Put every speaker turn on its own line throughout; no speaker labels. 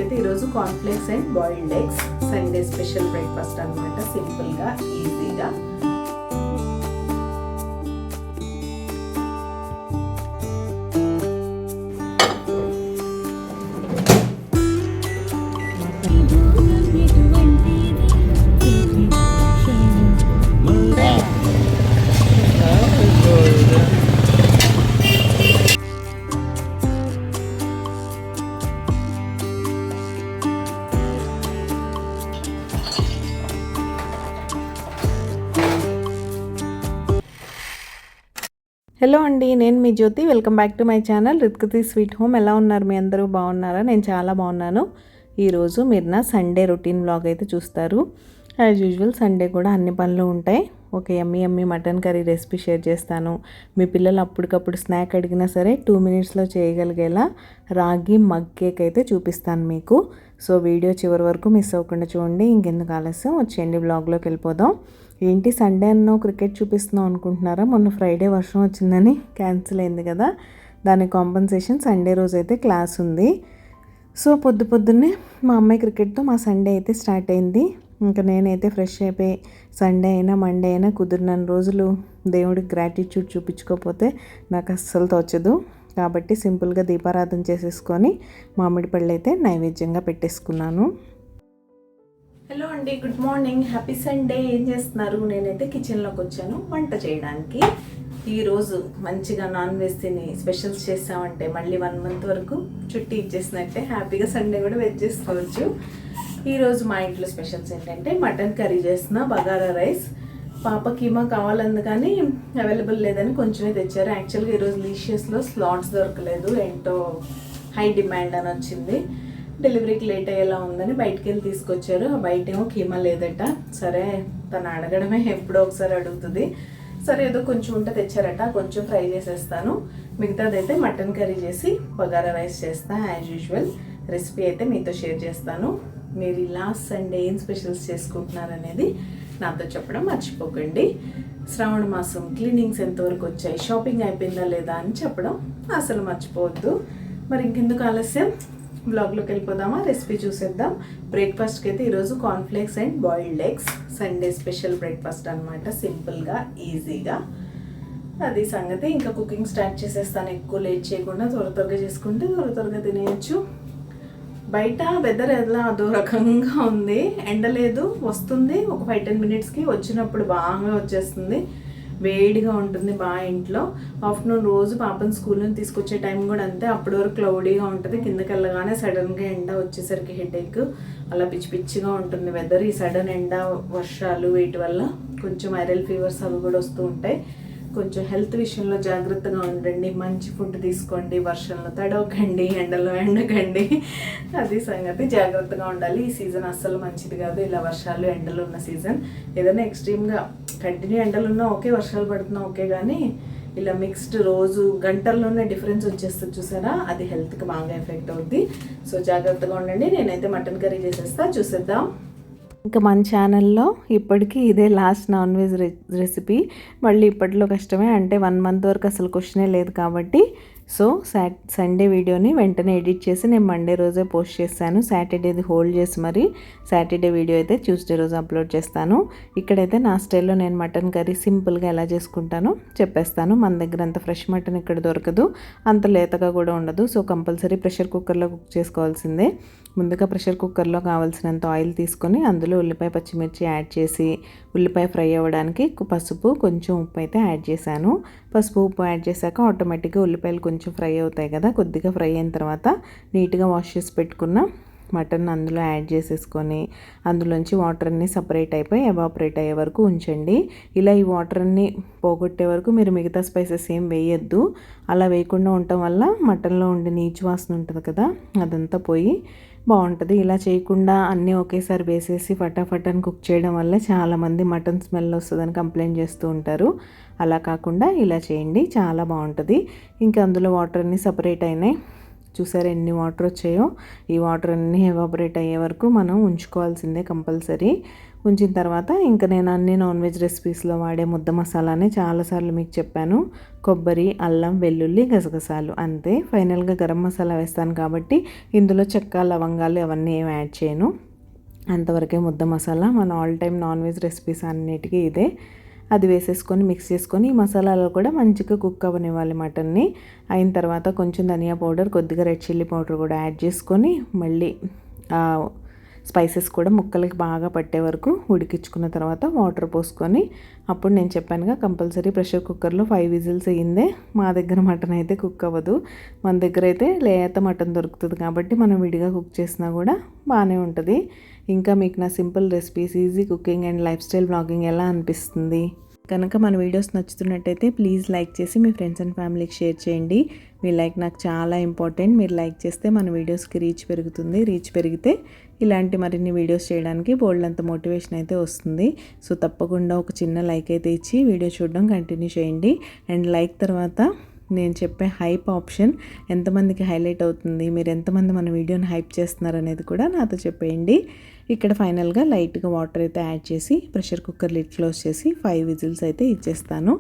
అయితే ఈరోజు cornflakes and boiled eggs Sunday special breakfast అనమాట. సింపుల్గా ఈజీగా. హలో అండి, నేను మీ Jyothi. Welcome back to my channel Rithkriti sweet home. ఎలా ఉన్నారు మీ అందరూ? బాగున్నారా? నేను చాలా బాగున్నాను. ఈరోజు మీరు నా సండే రొటీన్ వ్లాగ్ అయితే చూస్తారు. యాజ్ యూజువల్ సండే కూడా అన్ని పనులు ఉంటాయి. ఒక యమ్మీ మటన్ కర్రీ రెసిపీ షేర్ చేస్తాను. మీ పిల్లలు అప్పటికప్పుడు స్నాక్ అడిగినా సరే 2 minutesలో చేయగలిగేలా రాగి మగ్ కేక్ అయితే చూపిస్తాను మీకు. సో వీడియో చివరి వరకు మిస్ అవ్వకుండా చూడండి. ఇంకెందుకు ఆలస్యం, వచ్చేయండి వ్లాగ్లోకి వెళ్ళిపోదాం. ఏంటి సండే అన్నో క్రికెట్ చూపిస్తున్నాం అనుకుంటున్నారా? మొన్న ఫ్రైడే వర్షం వచ్చిందని క్యాన్సిల్ అయింది కదా, దాని కాంపన్సేషన్ సండే రోజు అయితే క్లాస్ ఉంది. సో పొద్దున్నే మా అమ్మాయి క్రికెట్తో మా సండే అయితే స్టార్ట్ అయింది. ఇంకా నేనైతే ఫ్రెష్ అయిపోయి సండే అయినా మండే అయినా కుదిరిన రోజులు దేవుడికి గ్రాటిట్యూడ్ చూపించుకోకపోతే నాకు అస్సలు తోచదు. కాబట్టి సింపుల్గా దీపారాధన చేసేసుకొని మామిడి పళ్ళు అయితే నైవేద్యంగా పెట్టేసుకున్నాను. హలో అండి, గుడ్ మార్నింగ్, హ్యాపీ సండే. ఏం చేస్తున్నారు? నేనైతే కిచెన్లోకి వచ్చాను వంట చేయడానికి. ఈరోజు మంచిగా నాన్ వెజ్ తిని స్పెషల్స్ చేసామంటే మళ్ళీ 1 month వరకు చుట్టి ఇచ్చేసినట్టే. హ్యాపీగా సండే కూడా వెజ్ చేసుకోవచ్చు. ఈరోజు మా ఇంట్లో స్పెషల్స్ ఏంటంటే మటన్ కర్రీ చేస్తున్నా, బగారా రైస్. పాప కీమా కావాలంది కానీ అవైలబుల్ లేదని కొంచెమే తెచ్చారు. యాక్చువల్గా ఈరోజు లీషియస్లో స్లాట్స్ దొరకలేదు, ఏంటో హై డిమాండ్ అని వచ్చింది. డెలివరీకి లేట్ అయ్యేలా ఉందని బయటికి వెళ్ళి తీసుకొచ్చారు. బయట ఏమో కీమా లేదట. సరే తను అడగడమే, ఎప్పుడో ఒకసారి అడుగుతుంది. సరే ఏదో కొంచెం ఉంటే తెచ్చారట, కొంచెం ఫ్రై చేసేస్తాను. మిగతాదైతే మటన్ కర్రీ చేసి బగారా రైస్ చేస్తా. యాజ్ యూజువల్ రెసిపీ అయితే మీతో షేర్ చేస్తాను. మీరు ఇలా సండే ఏం స్పెషల్స్ చేసుకుంటున్నారనేది నాతో చెప్పడం మర్చిపోకండి. శ్రావణ మాసం క్లీనింగ్స్ ఎంతవరకు వచ్చాయి, షాపింగ్ అయిపోయిందా లేదా అని చెప్పడం అసలు మర్చిపోవద్దు. మరి ఇంకెందుకు ఆలస్యం, బ్లాగ్లోకి వెళ్ళిపోదామా? రెసిపీ చూసేద్దాం. బ్రేక్ఫాస్ట్కి అయితే ఈరోజు cornflakes and boiled eggs Sunday special breakfast అనమాట. సింపుల్గా ఈజీగా అది సంగతి. ఇంకా కుకింగ్ స్టార్ట్ చేసేస్తాను. ఎక్కువ లేట్ చేయకుండా త్వరగా చేసుకుంటే త్వరగా తినేయచ్చు. బయట వెదర్ ఎలా అదో రకంగా ఉంది. ఎండ లేదు, వస్తుంది ఒక 5-10 minutesకి. వచ్చినప్పుడు బాగా వచ్చేస్తుంది, వేడిగా ఉంటుంది బాగా ఇంట్లో. ఆఫ్టర్నూన్ రోజు పాపను స్కూల్ నుంచి తీసుకొచ్చే టైం కూడా అంతే. అప్పటి వరకు క్లౌడీగా ఉంటుంది. కిందకి వెళ్ళగానే సడన్గా ఎండ వచ్చేసరికి హెడేక్, అలా పిచ్చిగా ఉంటుంది వెదర్. ఈ సడన్ ఎండ, వర్షాలు వీటి వల్ల కొంచెం వైరల్ ఫీవర్స్ అవి కూడా వస్తూ ఉంటాయి. కొంచెం హెల్త్ విషయంలో జాగ్రత్తగా ఉండండి. మంచి ఫుడ్ తీసుకోండి, వర్షంలో తడవకండి, ఎండలో ఎండకండి. అది సంగతి. జాగ్రత్తగా ఉండాలి. ఈ సీజన్ అస్సలు మంచిది కాదు, ఇలా వర్షాలు ఎండలు ఉన్న సీజన్. ఏదైనా ఎక్స్ట్రీమ్గా కంటిన్యూ ఎండలు ఉన్నా ఓకే, వర్షాలు పడుతున్నా ఓకే, కానీ ఇలా మిక్స్డ్ రోజు గంటల్లోనే డిఫరెన్స్ వచ్చేస్తుంది చూసారా, అది హెల్త్కి బాగా ఎఫెక్ట్ అవుద్ది. సో జాగ్రత్తగా ఉండండి. నేనైతే మటన్ కర్రీ చేసేస్తా, చూసేద్దాం. ఇంకా మన ఛానల్లో ఇప్పటికీ ఇదే లాస్ట్ నాన్ వెజ్ రెసిపీ. మళ్ళీ ఇప్పట్లో కష్టమే, అంటే 1 month వరకు అసలు క్వశ్చనే లేదు కాబట్టి. సో సండే వీడియోని వెంటనే ఎడిట్ చేసి నేను మండే రోజే పోస్ట్ చేస్తాను. సాటర్డేది హోల్డ్ చేసి మరి సాటర్డే వీడియో అయితే ట్యూస్డే రోజు అప్లోడ్ చేస్తాను. ఇక్కడైతే నా స్టైల్లో నేను మటన్ కర్రీ సింపుల్గా ఎలా చేసుకుంటానో చెప్పేస్తాను. మన దగ్గర అంత ఫ్రెష్ మటన్ ఇక్కడ దొరకదు, అంత లేతగా కూడా ఉండదు. సో కంపల్సరీ ప్రెషర్ కుక్కర్లో కుక్ చేసుకోవాల్సిందే. ముందుగా ప్రెషర్ కుక్కర్లో కావాల్సినంత ఆయిల్ తీసుకొని అందులో ఉల్లిపాయ పచ్చిమిర్చి యాడ్ చేసి ఉల్లిపాయ ఫ్రై అవ్వడానికి పసుపు కొంచెం ఉప్పు అయితే యాడ్ చేశాను. పసుపు ఉప్పు యాడ్ చేశాక ఆటోమేటిక్గా ఉల్లిపాయలు కొంచెం ఫ్రై అవుతాయి కదా. కొద్దిగా ఫ్రై అయిన తర్వాత నీట్గా వాష్ చేసి పెట్టుకున్న మటన్ అందులో యాడ్ చేసేసుకొని అందులోంచి వాటర్ అన్నీ సపరేట్ అయిపోయి ఎవాపరేట్ అయ్యే వరకు ఉంచండి. ఇలా ఈ వాటర్ అన్నీ పోగొట్టే వరకు మీరు మిగతా స్పైసెస్ ఏం వేయొద్దు. అలా వేయకుండా ఉండటం వల్ల మటన్లో ఉండే నీచు వాసన ఉంటుంది కదా, అదంతా పోయి బాగుంటుంది. ఇలా చేయకుండా అన్నీ ఒకేసారి వేసేసి ఫటాఫట్ అని కుక్ చేయడం వల్ల చాలామంది మటన్ స్మెల్ వస్తుందని కంప్లైంట్ చేస్తూ ఉంటారు. అలా కాకుండా ఇలా చేయండి, చాలా బాగుంటుంది. ఇంకా అందులో వాటర్ అన్నీ సపరేట్ అయినాయి. చూసారా ఎన్ని వాటర్ వచ్చాయో. ఈ వాటర్ అన్నీ ఎవాపరేట్ అయ్యే వరకు మనం ఉంచుకోవాల్సిందే కంపల్సరీ. ఉంచిన తర్వాత ఇంకా నేను అన్ని నాన్ వెజ్ రెసిపీస్లో వాడే ముద్ద మసాలానే చాలాసార్లు మీకు చెప్పాను. కొబ్బరి, అల్లం, వెల్లుల్లి, గసగసాలు అంతే. ఫైనల్గా గరం మసాలా వేస్తాను కాబట్టి ఇందులో చెక్క, లవంగాలు అవన్నీ ఏమి యాడ్ చేయను. అంతవరకే ముద్ద మసాలా. మన all time non veg recipes అన్నిటికీ ఇదే. అది వేసేసుకొని మిక్స్ చేసుకొని ఈ మసాలాలో కూడా మంచిగా కుక్ అవ్వనివ్వాలి మటన్ని. అయిన తర్వాత కొంచెం ధనియా పౌడర్, కొద్దిగా రెడ్ చిల్లీ పౌడర్ కూడా యాడ్ చేసుకొని మళ్ళీ స్పైసెస్ కూడా ముక్కలకి బాగా పట్టే వరకు ఉడికించుకున్న తర్వాత వాటర్ పోసుకొని, అప్పుడు నేను చెప్పానుగా కంపల్సరీ ప్రెషర్ కుక్కర్లో 5 విజిల్స్ అయ్యిందే. మా దగ్గర మటన్ అయితే కుక్ అవ్వదు. మన దగ్గర అయితే లేత మటన్ దొరుకుతుంది కాబట్టి మనం విడిగా కుక్ చేసినా కూడా బాగానే ఉంటుంది. ఇంకా మీకు నా simple recipes, easy cooking and life style vlogging ఎలా అనిపిస్తుంది? కనుక మన వీడియోస్ నచ్చుతున్నట్టయితే ప్లీజ్ లైక్ చేసి మీ ఫ్రెండ్స్ అండ్ ఫ్యామిలీకి షేర్ చేయండి. మీ లైక్ నాకు చాలా ఇంపార్టెంట్. మీరు లైక్ చేస్తే మన వీడియోస్కి రీచ్ పెరుగుతుంది. రీచ్ పెరిగితే ఇలాంటి మరిన్ని వీడియోస్ చేయడానికి బోల్డంత మోటివేషన్ అయితే వస్తుంది. సో తప్పకుండా ఒక చిన్న లైక్ అయితే ఇచ్చి వీడియో చూడడం కంటిన్యూ చేయండి. అండ్ లైక్ తర్వాత నేను చెప్పే హైప్ ఆప్షన్ ఎంతమందికి హైలైట్ అవుతుంది, మీరు ఎంతమంది మన వీడియోని హైప్ చేస్తున్నారు అనేది కూడా నాతో చెప్పేయండి. ఇక్కడ ఫైనల్గా లైట్గా వాటర్ అయితే యాడ్ చేసి ప్రెషర్ కుక్కర్ లిడ్ క్లోజ్ చేసి 5 విజిల్స్ అయితే ఇచ్చేస్తాను.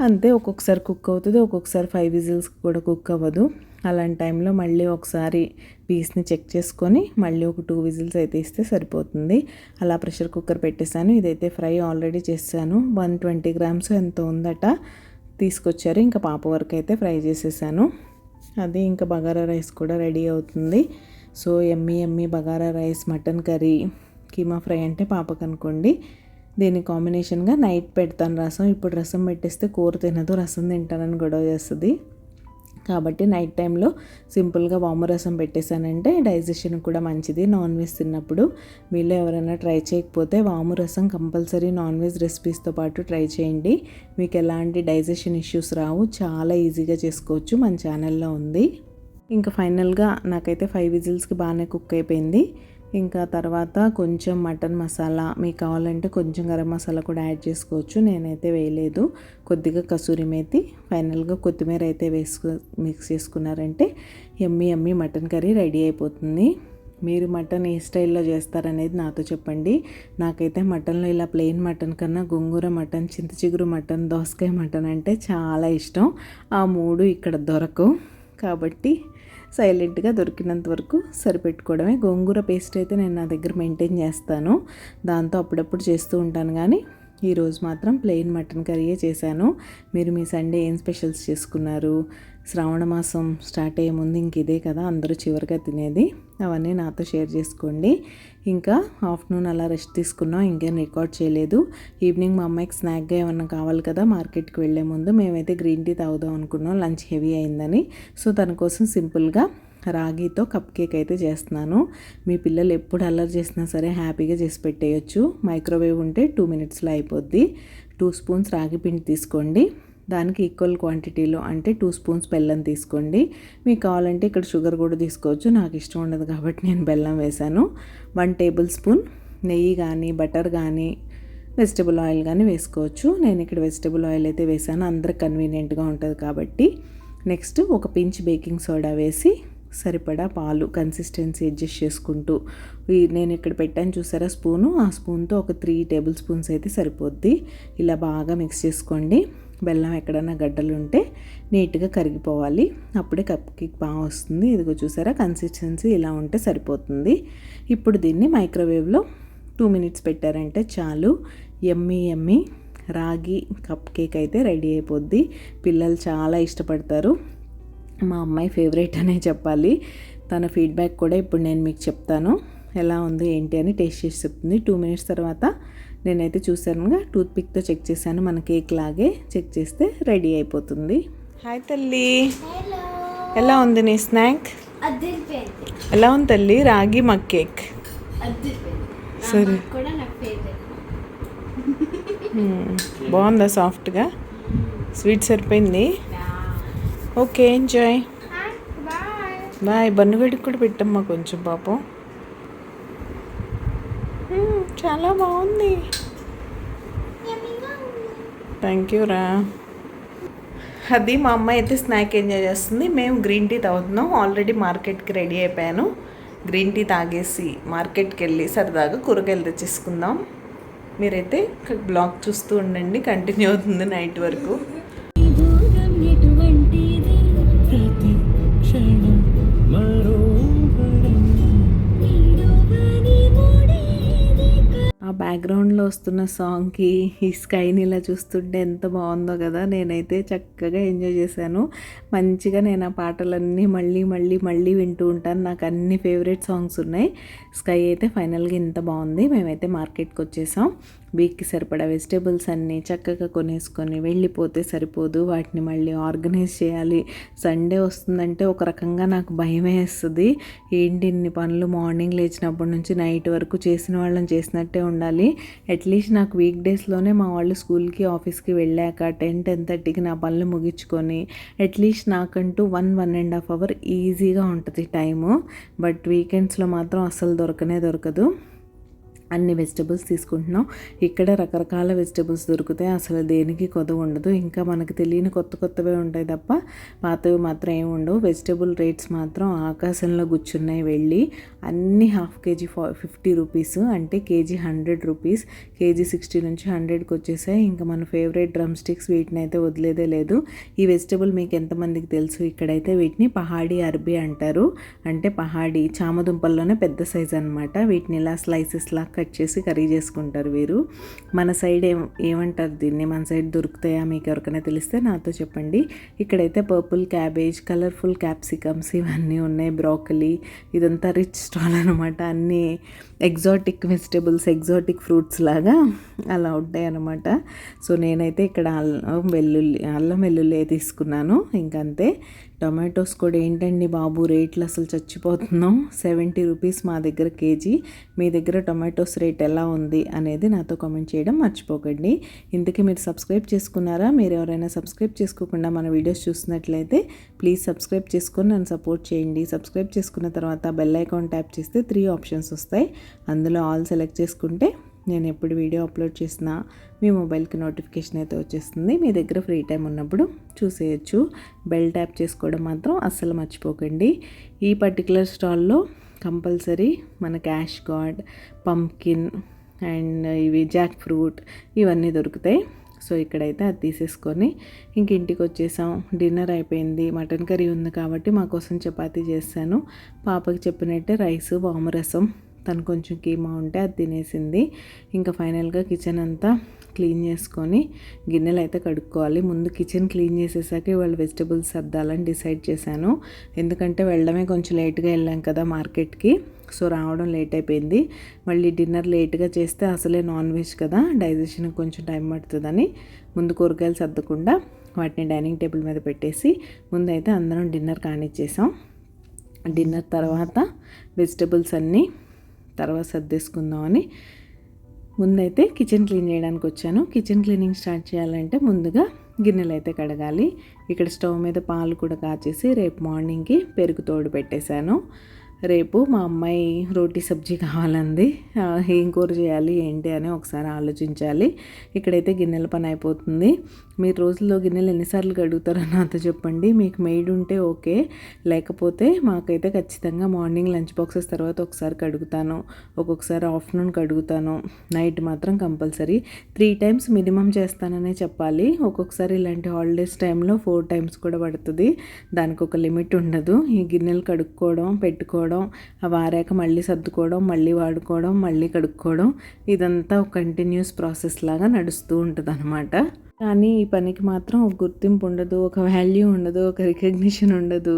అంతే. ఒక్కొక్కసారి కుక్ అవుతుంది, ఒక్కొక్కసారి 5 విజిల్స్ కూడా కుక్ అవ్వదు. అలాంటి టైంలో మళ్ళీ ఒకసారి పీస్ని చెక్ చేసుకొని మళ్ళీ ఒక 2 విజిల్స్ అయితే ఇస్తే సరిపోతుంది. అలా ప్రెషర్ కుక్కర్ పెట్టేశాను. ఇదైతే ఫ్రై ఆల్రెడీ చేశాను. 120 గ్రామ్స్ ఎంతో ఉందట తీసుకొచ్చారు. ఇంకా పాప వరకు అయితే ఫ్రై చేసేసాను. అది ఇంకా బగారా రైస్ కూడా రెడీ అవుతుంది. So Emmy bagara rice, mutton curry, keema fry అంటే పాపకు అనుకోండి. దీని కాంబినేషన్గా నైట్ పెడతాను రసం. ఇప్పుడు రసం పెట్టేస్తే కూర తినదు, రసం తింటానని గొడవ చేస్తుంది. కాబట్టి నైట్ టైంలో సింపుల్గా వాము రసం పెట్టేశానంటే డైజెషన్ కూడా మంచిది నాన్ వెజ్ తిన్నప్పుడు. మీలో ఎవరైనా ట్రై చేయకపోతే వాము రసం కంపల్సరీ నాన్ వెజ్ రెసిపీస్తో పాటు ట్రై చేయండి. మీకు ఎలాంటి డైజెషన్ ఇష్యూస్ రావు, చాలా ఈజీగా చేసుకోవచ్చు. మన ఛానల్లో ఉంది. ఇంకా ఫైనల్గా నాకైతే 5 విజిల్స్కి బాగానే కుక్ అయిపోయింది. ఇంకా తర్వాత కొంచెం మటన్ మసాలా, మీకు కావాలంటే కొంచెం గరం మసాలా కూడా యాడ్ చేసుకోవచ్చు. నేనైతే వేయలేదు. కొద్దిగా కసూరి మేతి, ఫైనల్గా కొత్తిమీర అయితే మిక్స్ చేసుకున్నారంటే ఎమ్మీ మటన్ కర్రీ రెడీ అయిపోతుంది. మీరు మటన్ ఏ స్టైల్లో చేస్తారనేది నాతో చెప్పండి. నాకైతే మటన్లో ఇలా ప్లెయిన్ మటన్ కన్నా గోంగూర మటన్, చింత చిగురు మటన్, దోసకాయ మటన్ అంటే చాలా ఇష్టం. ఆ 3 ఇక్కడ దొరకవు కాబట్టి సైలెంట్గా దొరికినంత వరకు సరిపెట్టుకోవడమే. గోంగూర పేస్ట్ అయితే నేను నా దగ్గర మెయింటైన్ చేస్తాను, దాంతో అప్పుడప్పుడు చేస్తూ ఉంటాను. కానీ ఈరోజు మాత్రం ప్లెయిన్ మటన్ కర్రీయే చేశాను. మీరు మీ సండే ఏం స్పెషల్స్ చేసుకున్నారు? శ్రావణ మాసం స్టార్ట్ అయ్యే ముందు ఇంక ఇదే కదా అందరూ చివరిగా తినేది. అవన్నీ నాతో షేర్ చేసుకోండి. ఇంకా ఆఫ్టర్నూన్ అలా రెస్ట్ తీసుకున్నాం, ఇంకేం రికార్డ్ చేయలేదు. ఈవినింగ్ మా అమ్మాయికి స్నాక్గా ఏమన్నా కావాలి కదా, మార్కెట్కి వెళ్ళే ముందు మేమైతే గ్రీన్ టీ తాగుదాం అనుకున్నాం, లంచ్ హెవీ అయిందని. సో తన కోసం సింపుల్గా రాగితో కప్ కేక్ అయితే చేస్తున్నాను. మీ పిల్లలు ఎప్పుడు అల్లరి చేసినా సరే హ్యాపీగా చేసి పెట్టేయచ్చు. మైక్రోవేవ్ ఉంటే 2 మినిట్స్లో అయిపోద్ది. 2 స్పూన్స్ రాగి పిండి తీసుకోండి. దానికి ఈక్వల్ క్వాంటిటీలో అంటే 2 స్పూన్స్ బెల్లం తీసుకోండి. మీకు కావాలంటే ఇక్కడ షుగర్ కూడా తీసుకోవచ్చు. నాకు ఇష్టం ఉండదు కాబట్టి నేను బెల్లం వేశాను. 1 టేబుల్ స్పూన్ నెయ్యి కానీ బటర్ కానీ వెజిటబుల్ ఆయిల్ కానీ వేసుకోవచ్చు. నేను ఇక్కడ వెజిటబుల్ ఆయిల్ అయితే వేసాను, అందరికి కన్వీనియంట్గా ఉంటుంది కాబట్టి. నెక్స్ట్ ఒక పించ్ బేకింగ్ సోడా వేసి సరిపడా పాలు కన్సిస్టెన్సీ అడ్జస్ట్ చేసుకుంటూ, నేను ఇక్కడ పెట్టాను చూసారా స్పూను, ఆ స్పూన్తో ఒక 3 టేబుల్ స్పూన్స్ అయితే సరిపోద్ది. ఇలా బాగా మిక్స్ చేసుకోండి. బెల్లం ఎక్కడన్నా గడ్డలు ఉంటే నీట్గా కరిగిపోవాలి, అప్పుడే కప్ కేక్ బాగా వస్తుంది. ఇదిగో చూసారా కన్సిస్టెన్సీ ఇలా ఉంటే సరిపోతుంది. ఇప్పుడు దీన్ని మైక్రోవేవ్లో 2 మినిట్స్ పెట్టారంటే చాలు. ఎమ్మీ రాగి కప్ కేక్ అయితే రెడీ అయిపోద్ది. పిల్లలు చాలా ఇష్టపడతారు. మా అమ్మాయి ఫేవరెట్ అనే చెప్పాలి. తన ఫీడ్బ్యాక్ కూడా ఇప్పుడు నేను మీకు చెప్తాను, ఎలా ఉంది ఏంటి అని టేస్ట్ చేసి చెప్తుంది. 2 మినిట్స్ తర్వాత నేనైతే చూసానుగా టూత్ పిక్తో చెక్ చేశాను. మన కేక్ లాగే చెక్ చేస్తే రెడీ అయిపోతుంది. హాయ్ తల్లి, ఎలా ఉంది నీ స్నాక్? ఎలా ఉంది తల్లి రాగి మగ్ కేక్? సరే, బాగుందా? సాఫ్ట్గా స్వీట్ సరిపోయింది. Okay, enjoy. బాయ్. బన్నుగడికి కూడా పెట్టమ్మా కొంచెం పాపం. చాలా బాగుంది. థ్యాంక్ యూ రా. అది మా అమ్మ అయితే స్నాక్ ఎంజాయ్ చేస్తుంది. మేము గ్రీన్ టీ తాగుతున్నాం. ఆల్రెడీ మార్కెట్కి రెడీ అయిపోయాను. గ్రీన్ టీ తాగేసి మార్కెట్కి వెళ్ళి సరదాగా కూరగాయలు తెచ్చేసుకుందాం. మీరైతే బ్లాగ్ చూస్తూ ఉండండి, కంటిన్యూ అవుతుంది నైట్ వరకు. ఆ బ్యాక్గ్రౌండ్లో వస్తున్న సాంగ్కి ఈ స్కైని ఇలా చూస్తుంటే ఎంత బాగుందో కదా. నేనైతే చక్కగా ఎంజాయ్ చేశాను. మంచిగా నేను ఆ పాటలన్నీ మళ్ళీ మళ్ళీ మళ్ళీ వింటూ ఉంటాను. నాకు అన్ని ఫేవరెట్ సాంగ్స్ ఉన్నాయి. స్కై అయితే ఫైనల్గా ఇంత బాగుంది. మేమైతే మార్కెట్కి వచ్చేసాం. వీక్కి సరిపడా వెజిటేబుల్స్ అన్నీ చక్కగా కొనేసుకొని వెళ్ళిపోతే సరిపోదు, వాటిని మళ్ళీ ఆర్గనైజ్ చేయాలి. సండే వస్తుందంటే ఒక రకంగా నాకు భయం వేస్తుంది. ఏంటి ఇన్ని పనులు మార్నింగ్ లేచినప్పటి నుంచి నైట్ వరకు చేసిన వాళ్ళని చేసినట్టే ఉండాలి. అట్లీస్ట్ నాకు వీక్ డేస్లోనే మా వాళ్ళు స్కూల్కి ఆఫీస్కి వెళ్ళాక 10-10:30కి నా పనులు ముగించుకొని అట్లీస్ట్ నాకంటూ 1-1.5 అవర్ ఈజీగా ఉంటుంది టైము. బట్ వీకెండ్స్లో మాత్రం అస్సలు దొరకదు. అన్ని వెజిటబుల్స్ తీసుకుంటున్నాం. ఇక్కడ రకరకాల వెజిటబుల్స్ దొరుకుతాయి. అసలు దేనికి కొదవ ఉండదు. ఇంకా మనకు తెలియని కొత్తవే ఉంటాయి తప్ప పాతవి మాత్రం ఏమి ఉండవు. వెజిటబుల్ రేట్స్ మాత్రం ఆకాశంలో గుచ్చున్నాయి. వెళ్ళి అన్ని హాఫ్ కేజీ 50 రూపీస్, అంటే కేజీ 100 రూపీస్, కేజీ 60 నుంచి 100కి వచ్చేసాయి. ఇంకా మన ఫేవరెట్ డ్రమ్ స్టిక్స్, వీటిని అయితే వదిలేదే లేదు. ఈ వెజిటబుల్ మీకు ఎంతమందికి తెలుసు? ఇక్కడైతే వీటిని పహాడీ అరబీ అంటారు. అంటే పహాడీ చామదుంపల్లోనే పెద్ద సైజ్ అనమాట. వీటిని ఇలా స్లైసెస్ లా కట్ చేసి కర్రీ చేసుకుంటారు వీరు. మన సైడ్ ఏమంటారు దీన్ని? మన సైడ్ దొరుకుతాయా? మీకు ఎవరికైనా తెలిస్తే నాతో చెప్పండి. ఇక్కడైతే పర్పుల్ క్యాబేజ్, కలర్ఫుల్ క్యాప్సికమ్స్ ఇవన్నీ ఉన్నాయి. బ్రోకలీ, ఇదంతా రిచ్ స్టాల్ అనమాట. అన్నీ ఎగ్జాటిక్ వెజిటబుల్స్, ఎగ్జాటిక్ ఫ్రూట్స్ లాగా అలా ఉంటాయి అన్నమాట. సో నేనైతే ఇక్కడ అల్లం వెల్లుల్లి తీసుకున్నాను. ఇంకంతే. టొమాటోస్ కూడా ఏంటండి బాబు, రేట్లు అసలు చచ్చిపోతున్నాం. 70 రూపీస్ మా దగ్గర కేజీ. మీ దగ్గర టొమాటోస్ రేట్ ఎలా ఉంది అనేది నాతో కామెంట్ చేయడం మర్చిపోకండి. ఇంతకీ మీరు సబ్స్క్రైబ్ చేసుకున్నారా? మీరు ఎవరైనా సబ్స్క్రైబ్ చేసుకోకుండా మన వీడియోస్ చూస్తున్నట్లయితే ప్లీజ్ సబ్స్క్రైబ్ చేసుకొని నన్ను సపోర్ట్ చేయండి. సబ్స్క్రైబ్ చేసుకున్న తర్వాత బెల్ ఐకాన్ ట్యాప్ చేస్తే 3 ఆప్షన్స్ వస్తాయి. అందులో ఆల్ సెలెక్ట్ చేసుకుంటే నేను ఎప్పుడు వీడియో అప్లోడ్ చేసినా మీ మొబైల్కి నోటిఫికేషన్ అయితే వచ్చేస్తుంది. మీ దగ్గర ఫ్రీ టైం ఉన్నప్పుడు చూసేయచ్చు. బెల్ ట్యాప్ చేసుకోవడం మాత్రం అస్సలు మర్చిపోకండి. ఈ పర్టికులర్ స్టాల్లో కంపల్సరీ మన క్యాష్ గార్డ్, పంప్కిన్ అండ్ ఇవి జాక్ ఫ్రూట్ ఇవన్నీ దొరుకుతాయి. సో ఇక్కడైతే అది తీసేసుకొని ఇంక ఇంటికి వచ్చేసాం. డిన్నర్ అయిపోయింది. మటన్ కర్రీ ఉంది కాబట్టి మా కోసం చపాతీ చేశాను. పాపకి చెప్పినట్టే రైస్, వాము రసం, తను కొంచెం కీమా ఉంటే అది తినేసింది. ఇంకా ఫైనల్గా కిచెన్ అంతా క్లీన్ చేసుకొని గిన్నెలు అయితే కడుక్కోవాలి. ముందు కిచెన్ క్లీన్ చేసేసాక ఇవాళ వెజిటబుల్స్ సర్దాలని డిసైడ్ చేశాను. ఎందుకంటే వెళ్ళడమే కొంచెం లేట్గా వెళ్ళాం కదా మార్కెట్కి. సో రావడం లేట్ అయిపోయింది. మళ్ళీ డిన్నర్ లేట్గా చేస్తే అసలే నాన్ వెజ్ కదా, డైజెషన్కి కొంచెం టైం పడుతుందని ముందు కూరగాయలు సర్దకుండా వాటిని డైనింగ్ టేబుల్ మీద పెట్టేసి ముందైతే అందరం డిన్నర్ కానిచ్చేసాం. డిన్నర్ తర్వాత వెజిటబుల్స్ అన్నీ తర్వాత సర్దేసుకుందామని ముందైతే కిచెన్ క్లీన్ చేయడానికి వచ్చాను. కిచెన్ క్లీనింగ్ స్టార్ట్ చేయాలంటే ముందుగా గిన్నెలు అయితే కడగాలి. ఇక్కడ స్టవ్ మీద పాలు కూడా కాచేసి రేపు మార్నింగ్కి పెరుగు తోడు పెట్టేశాను. రేపు మా అమ్మాయి రోటీ సబ్జీ కావాలంది. ఏం కూర చేయాలి ఏంటి అని ఒకసారి ఆలోచించాలి. ఇక్కడైతే గిన్నెల పని అయిపోతుంది. మీరు రోజుల్లో గిన్నెలు ఎన్నిసార్లు కడుగుతారో నాతో చెప్పండి. మీకు మెయిడ్ ఉంటే ఓకే, లేకపోతే మాకైతే ఖచ్చితంగా మార్నింగ్ లంచ్ బాక్సెస్ తర్వాత ఒకసారి కడుగుతాను, ఒక్కొక్కసారి ఆఫ్టర్నూన్ కడుగుతాను, నైట్ మాత్రం కంపల్సరీ 3 టైమ్స్ మినిమం చేస్తాననే చెప్పాలి. ఒక్కొక్కసారి ఇలాంటి హాలిడేస్ టైంలో 4 టైమ్స్ కూడా పడుతుంది. దానికి ఒక లిమిట్ ఉండదు. ఈ గిన్నెలు కడుక్కోవడం, పెట్టుకోవడం, వారాక మళ్ళీ సర్దుకోవడం, మళ్ళీ వాడుకోవడం, మళ్ళీ కడుక్కోవడం, ఇదంతా ఒక కంటిన్యూస్ ప్రాసెస్ లాగా నడుస్తూ ఉంటుంది అన్నమాట. కానీ ఈ పనికి మాత్రం ఒక గుర్తింపు ఉండదు, ఒక వాల్యూ ఉండదు, ఒక రికగ్నిషన్ ఉండదు.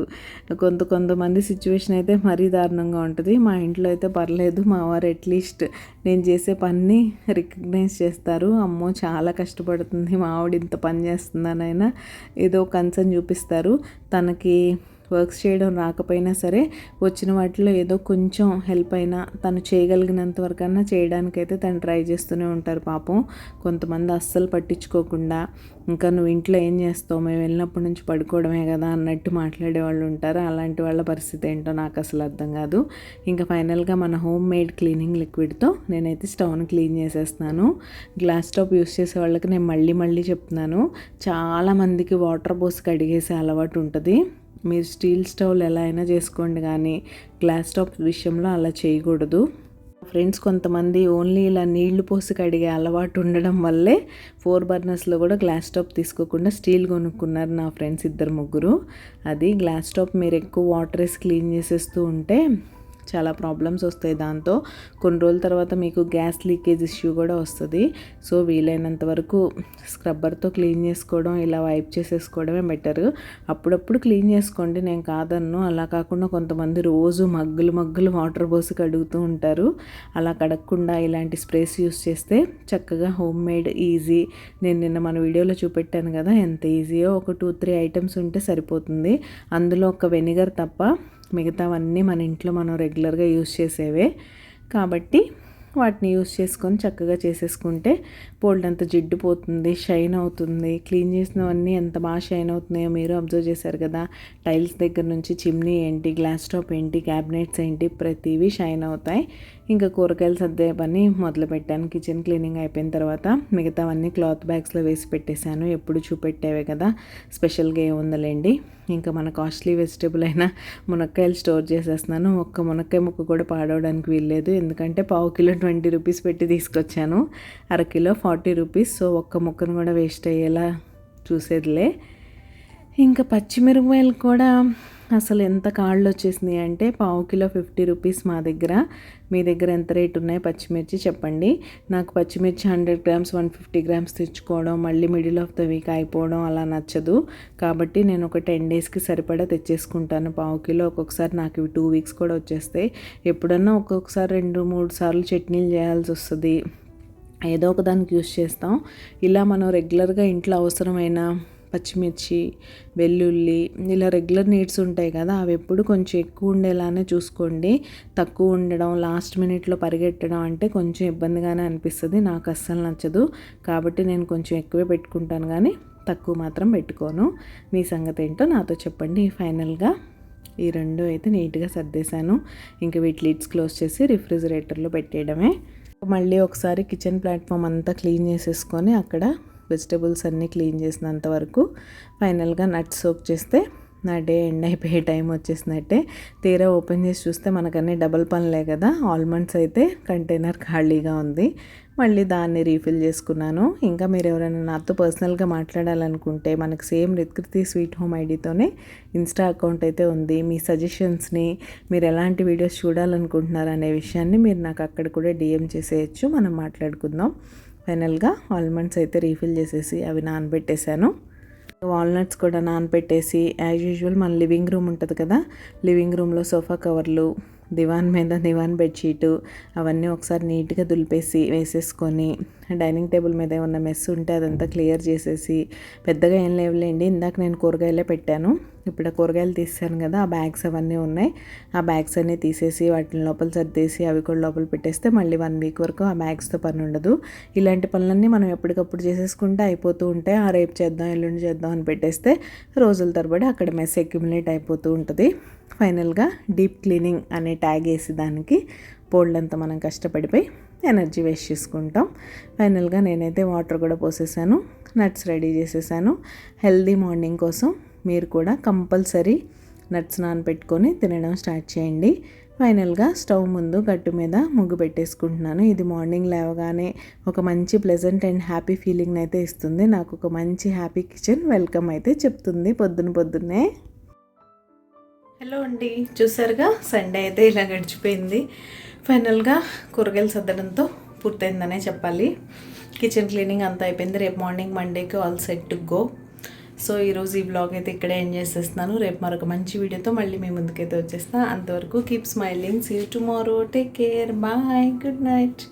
కొంతమంది సిచ్యువేషన్ అయితే మరీ దారుణంగా ఉంటుంది. మా ఇంట్లో అయితే పర్లేదు. మా వారు అట్లీస్ట్ నేను చేసే పని రికగ్నైజ్ చేస్తారు. అమ్మో చాలా కష్టపడుతుంది మా ఆవిడ, ఇంత పని చేస్తుందనైనా ఏదో కన్సర్న్ చూపిస్తారు. తనకి వర్క్స్ చేయడం రాకపోయినా సరే వచ్చిన వాటిలో ఏదో కొంచెం హెల్ప్ అయినా తను చేయగలిగినంత వరకన్నా చేయడానికైతే తను ట్రై చేస్తూనే ఉంటారు పాపం. కొంతమంది అస్సలు పట్టించుకోకుండా ఇంకా నువ్వు ఇంట్లో ఏం చేస్తావు, మేము వెళ్ళినప్పటి నుంచి పడుకోవడమే కదా అన్నట్టు మాట్లాడే వాళ్ళు ఉంటారు. అలాంటి వాళ్ళ పరిస్థితి ఏంటో నాకు అసలు అర్థం కాదు. ఇంకా ఫైనల్గా మన హోమ్ మేడ్ క్లీనింగ్ లిక్విడ్తో నేనైతే స్టవ్ని క్లీన్ చేసేస్తున్నాను. గ్లాస్ స్టవ్ యూస్ చేసే వాళ్ళకి నేను మళ్ళీ చెప్తున్నాను, చాలామందికి వాటర్ పోసి కడిగేసే అలవాటు ఉంటుంది. మీరు స్టీల్ స్టవ్లు ఎలా అయినా చేసుకోండి, కానీ గ్లాస్ స్టవ్ విషయంలో అలా చేయకూడదు. ఫ్రెండ్స్ కొంతమంది ఓన్లీ ఇలా నీళ్లు పోసి కడిగే అలవాటు ఉండడం వల్లే 4 బర్నర్స్లో కూడా గ్లాస్ స్టవ్ తీసుకోకుండా స్టీల్ కొనుక్కున్నారు నా ఫ్రెండ్స్ 2-3. అది గ్లాస్ స్టవ్ మీరు ఎక్కువ వాటర్ వేసి క్లీన్ చేసేస్తూ ఉంటే చాలా ప్రాబ్లమ్స్ వస్తాయి. దాంతో కొన్ని రోజుల తర్వాత మీకు గ్యాస్ లీకేజ్ ఇష్యూ కూడా వస్తుంది. సో వీలైనంత వరకు స్క్రబ్బర్తో క్లీన్ చేసుకోవడం, ఇలా వైప్ చేసేసుకోవడమే బెటర్. అప్పుడప్పుడు క్లీన్ చేసుకోండి, నేను కాదన్ను. అలా కాకుండా కొంతమంది రోజు మగ్గులు వాటర్ పోసి కడుగుతూ ఉంటారు. అలా కడగకుండా ఇలాంటి స్ప్రేస్ యూస్ చేస్తే చక్కగా హోమ్ మేడ్ ఈజీ. నేను నిన్న మన వీడియోలో చూపెట్టాను కదా ఎంత ఈజీయో. ఒక 2-3 ఐటమ్స్ ఉంటే సరిపోతుంది. అందులో ఒక వెనిగర్ తప్ప మిగతావన్నీ మన ఇంట్లో మనం రెగ్యులర్గా యూస్ చేసేవే కాబట్టి వాటిని యూస్ చేసుకొని చక్కగా చేసేసుకుంటే బోల్డ్ అంత జిడ్డు పోతుంది, షైన్ అవుతుంది. క్లీన్ చేసినవన్నీ ఎంత బాగా షైన్ అవుతున్నాయో మీరు అబ్జర్వ్ చేశారు కదా. టైల్స్ దగ్గర నుంచి చిమ్నీ ఏంటి, గ్లాస్ టాప్ ఏంటి, క్యాబినెట్స్ ఏంటి, ప్రతివి షైన్ అవుతాయి. ఇంకా కూరగాయలు సర్దే పని మొదలుపెట్టాను. కిచెన్ క్లీనింగ్ అయిపోయిన తర్వాత మిగతావన్నీ క్లాత్ బ్యాగ్స్లో వేసి పెట్టేశాను. ఎప్పుడు చూపెట్టేవే కదా, స్పెషల్గా ఏముందలేండి. ఇంకా మన కాస్ట్లీ వెజిటేబుల్ అయినా మునక్కాయలు స్టోర్ చేసేస్తున్నాను. ఒక్క మునక్కాయ ముక్క కూడా పాడవడానికి వీల్లేదు, ఎందుకంటే పావు కిలో 20 రూపీస్ పెట్టి తీసుకొచ్చాను, అరకిలో 40 రూపీస్. సో ఒక్క ముక్కను కూడా వేస్ట్ అయ్యేలా చూసేదిలే. ఇంకా పచ్చిమిరపకాయలు కూడా అసలు ఎంత కాళ్ళు వచ్చేసినాయి అంటే పావు కిలో 50 రూపీస్ మా దగ్గర. మీ దగ్గర ఎంత రేట్ ఉన్నాయి పచ్చిమిర్చి చెప్పండి. నాకు పచ్చిమిర్చి 100 గ్రామ్స్ 150 గ్రామ్స్ తెచ్చుకోవడం, మళ్ళీ మిడిల్ ఆఫ్ ద వీక్ అయిపోవడం అలా నచ్చదు. కాబట్టి నేను ఒక 10 డేస్కి సరిపడా తెచ్చేసుకుంటాను పావు కిలో. ఒక్కొక్కసారి నాకు ఇవి 2 వీక్స్ కూడా వచ్చేస్తాయి. ఎప్పుడన్నా ఒక్కొక్కసారి 2-3 సార్లు చట్నీలు చేయాల్సి వస్తుంది, ఏదో ఒక దానికి యూస్ చేస్తాం. ఇలా మనం రెగ్యులర్గా ఇంట్లో అవసరమైన పచ్చిమిర్చి, వెల్లుల్లి, ఇలా రెగ్యులర్ నీడ్స్ ఉంటాయి కదా, అవి ఎప్పుడు కొంచెం ఎక్కువ ఉండేలానే చూసుకోండి. తక్కువ ఉండడం, లాస్ట్ మినిట్లో పరిగెట్టడం అంటే కొంచెం ఇబ్బందిగానే అనిపిస్తుంది. నాకు అస్సలు నచ్చదు. కాబట్టి నేను కొంచెం ఎక్కువే పెట్టుకుంటాను, కానీ తక్కువ మాత్రం పెట్టుకోను. మీ సంగతి ఏంటో నాతో చెప్పండి. ఫైనల్గా ఈ 2 అయితే నీట్గా సర్దేశాను. ఇంకా వీటి లిడ్స్ క్లోజ్ చేసి రిఫ్రిజిరేటర్లో పెట్టేయడమే. మళ్ళీ ఒకసారి కిచెన్ ప్లాట్ఫామ్ అంతా క్లీన్ చేసేసుకొని అక్కడ వెజిటబుల్స్ అన్నీ క్లీన్ చేసినంత వరకు ఫైనల్గా నట్స్ సోక్ చేస్తే నా డే ఎండ్ అయిపోయే టైం వచ్చేసినట్టే. తీరా ఓపెన్ చేసి చూస్తే మనకన్నీ డబల్ పనులే కదా. ఆల్మండ్స్ అయితే కంటైనర్ ఖాళీగా ఉంది, మళ్ళీ దాన్ని రీఫిల్ చేసుకున్నాను. ఇంకా మీరు ఎవరైనా నాతో పర్సనల్గా మాట్లాడాలనుకుంటే మనకు సేమ్ రిత్కృతి స్వీట్ హోమ్ ఐడితోనే ఇన్స్టా అకౌంట్ అయితే ఉంది. మీ సజెషన్స్ని, మీరు ఎలాంటి వీడియోస్ చూడాలనుకుంటున్నారు అనే విషయాన్ని మీరు నాకు అక్కడ కూడా DM చేసేయచ్చు, మనం మాట్లాడుకుందాం. ఫైనల్గా ఆల్మండ్స్ అయితే రీఫిల్ చేసేసి అవి నానబెట్టేశాను. వాల్నట్స్ కూడా నానబెట్టేసి యాజ్ యూజువల్ మన లివింగ్ రూమ్ ఉంటుంది కదా, లివింగ్ రూమ్లో సోఫా కవర్లు, దివాన్ మీద దివాన్ బెడ్షీటు అవన్నీ ఒకసారి నీట్గా దులిపేసి వేసేసుకొని, డైనింగ్ టేబుల్ మీద ఏమన్నా మెస్ ఉంటే అదంతా క్లియర్ చేసేసి, పెద్దగా ఏం లేవులేండి, ఇందాక నేను కూరగాయలే పెట్టాను, ఇప్పుడు ఆ కూరగాయలు తీసాను కదా, ఆ బ్యాగ్స్ అవన్నీ ఉన్నాయి. ఆ బ్యాగ్స్ అన్నీ తీసేసి వాటిని లోపల సర్దేసి అవి కూడా లోపల పెట్టేస్తే మళ్ళీ 1 వీక్ వరకు ఆ బ్యాగ్స్తో పని ఉండదు. ఇలాంటి పనులన్నీ మనం ఎప్పటికప్పుడు చేసేసుకుంటే అయిపోతూ ఉంటాయి. ఆ రేపు చేద్దాం, ఎల్లుండి చేద్దాం అని పెట్టేస్తే రోజుల తరబడి అక్కడ మెస్ అక్యుములేట్ అయిపోతూ ఉంటుంది. ఫైనల్గా డీప్ క్లీనింగ్ అనే ట్యాగ్ వేసి దానికి బోల్డ్ అంతా మనం కష్టపడిపోయి ఎనర్జీ వేస్ట్ చేసుకుంటాం. ఫైనల్గా నేనైతే వాటర్ కూడా పోసేసాను, నట్స్ రెడీ చేసేసాను. హెల్దీ మార్నింగ్ కోసం మీరు కూడా కంపల్సరీ నట్స్ నానబెట్టుకొని తినడం స్టార్ట్ చేయండి. ఫైనల్గా స్టవ్ ముందు గట్టు మీద ముగ్గు పెట్టేసుకుంటున్నాను. ఇది మార్నింగ్ లేవగానే ఒక మంచి ప్లెజెంట్ అండ్ హ్యాపీ ఫీలింగ్ అయితే ఇస్తుంది. నాకు ఒక మంచి హ్యాపీ కిచెన్ వెల్కమ్ అయితే చెప్తుంది పొద్దున్నే. హలో అండి, చూసారుగా సండే అయితే ఇలా గడిచిపోయింది. ఫైనల్గా కూరగాయలు సర్దడంతో పూర్తయిందనే చెప్పాలి. కిచెన్ క్లీనింగ్ అంతా అయిపోయింది. రేపు మార్నింగ్ మండేకి all set to go. So ఈరోజు ఈ బ్లాగ్ అయితే ఇక్కడే ఎండ్ చేసేస్తున్నాను. రేపు మరొక మంచి వీడియోతో మళ్ళీ మీ ముందుకైతే వచ్చేస్తాను. అంతవరకు keep smiling, see you tomorrow, take care, bye, good night.